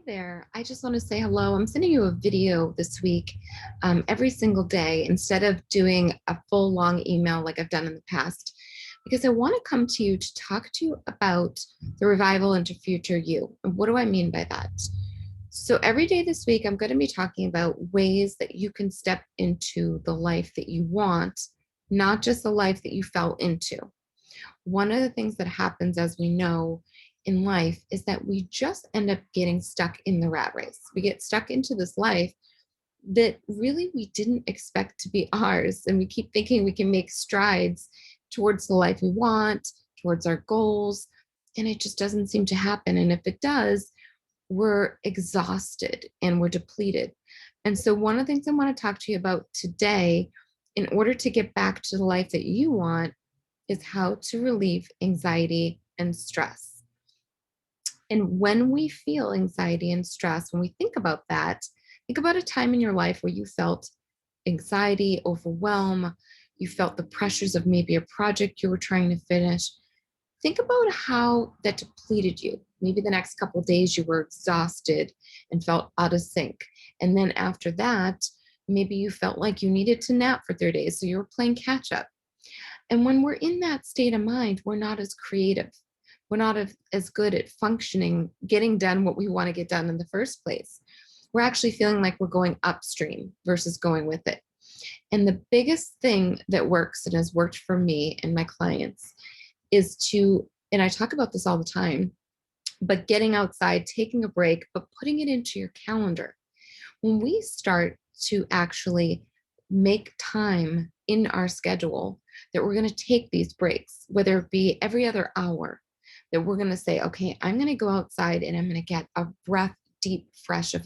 there. I just want to say hello. I'm sending you a video this week, every single day, instead of doing a full long email like I've done in the past, because I want to come to you to talk to you about the revival into future you. And what do I mean by that? So, every day this week, I'm going to be talking about ways that you can step into the life that you want, not just the life that you fell into. One of the things that happens, as we know in life, is that we just end up getting stuck in the rat race. We get stuck into this life that really we didn't expect to be ours. And we keep thinking we can make strides towards the life we want, towards our goals. And it just doesn't seem to happen. And if it does, we're exhausted and we're depleted. And so, one of the things I want to talk to you about today, in order to get back to the life that you want, is how to relieve anxiety and stress. And when we feel anxiety and stress, when we think about that, think about a time in your life where you felt anxiety, overwhelm, you felt the pressures of maybe a project you were trying to finish. Think about how that depleted you. Maybe the next couple of days you were exhausted and felt out of sync. And then after that, maybe you felt like you needed to nap for 3 days, so you were playing catch up. And when we're in that state of mind, we're not as creative. We're not as good at functioning, getting done what we want to get done in the first place. We're actually feeling like we're going upstream versus going with it. And the biggest thing that works and has worked for me and my clients is to, and I talk about this all the time, but getting outside, taking a break, but putting it into your calendar. When we start to actually make time in our schedule that we're going to take these breaks, whether it be every other hour, that we're going to say, okay, I'm going to go outside and I'm going to get a breath deep, fresh of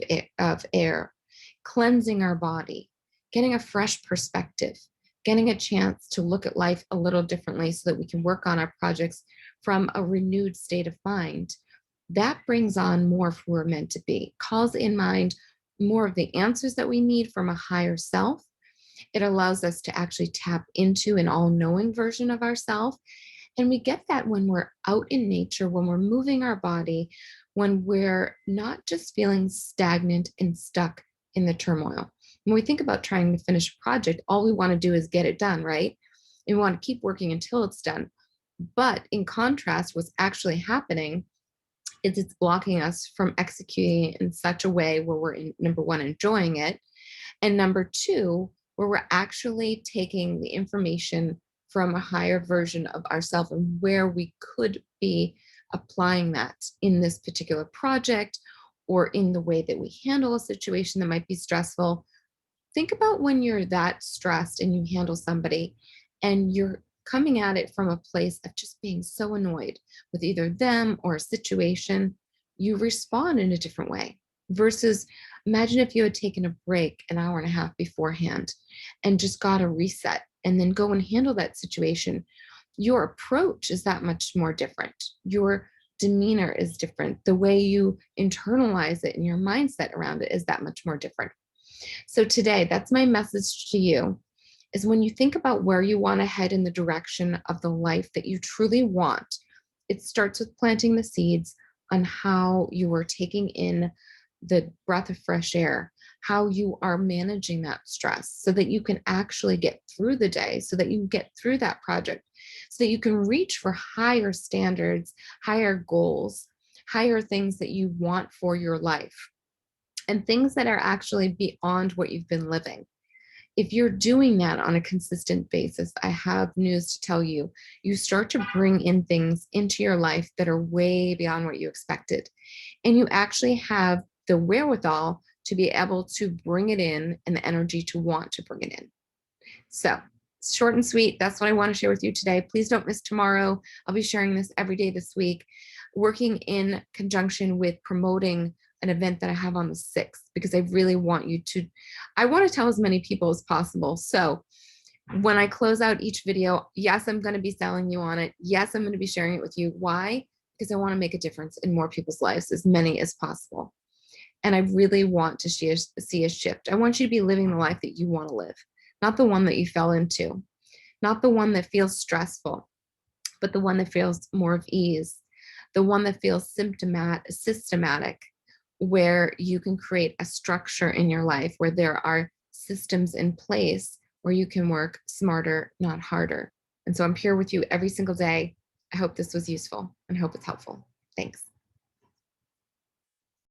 air, cleansing our body, getting a fresh perspective, getting a chance to look at life a little differently so that we can work on our projects from a renewed state of mind. That brings on more of who we're meant to be, calls in mind more of the answers that we need from a higher self. It allows us to actually tap into an all-knowing version of ourselves. And we get that when we're out in nature, when we're moving our body, when we're not just feeling stagnant and stuck in the turmoil. When we think about trying to finish a project, all we want to do is get it done, right? And we want to keep working until it's done. But in contrast, what's actually happening is it's blocking us from executing in such a way where we're, number one, enjoying it. And number two, where we're actually taking the information from a higher version of ourselves and where we could be applying that in this particular project or in the way that we handle a situation that might be stressful. Think about when you're that stressed and you handle somebody and you're coming at it from a place of just being so annoyed with either them or a situation. You respond in a different way versus imagine if you had taken a break an hour and a half beforehand and just got a reset and then go and handle that situation. Your approach is that much more different. Your demeanor is different. The way you internalize it and your mindset around it is that much more different. So today, that's my message to you, is when you think about where you want to head in the direction of the life that you truly want, it starts with planting the seeds on how you are taking in the breath of fresh air, how you are managing that stress so that you can actually get through the day, so that you can get through that project, so that you can reach for higher standards, higher goals, higher things that you want for your life, and things that are actually beyond what you've been living. If you're doing that on a consistent basis, I have news to tell you. You start to bring in things into your life that are way beyond what you expected. And you actually have the wherewithal to be able to bring it in and the energy to want to bring it in. So, short and sweet, that's what I want to share with you today. Please don't miss tomorrow. I'll be sharing this every day this week, working in conjunction with promoting an event that I have on the 6th, because I really want you to, I want to tell as many people as possible. So when I close out each video, yes, I'm going to be selling you on it. Yes, I'm going to be sharing it with you. Why? Because I want to make a difference in more people's lives, as many as possible. And I really want to see a shift. I want you to be living the life that you want to live, not the one that you fell into, not the one that feels stressful, but the one that feels more of ease, the one that feels systematic, where you can create a structure in your life where there are systems in place where you can work smarter, not harder. And so I'm here with you every single day. I hope this was useful and hope it's helpful. Thanks.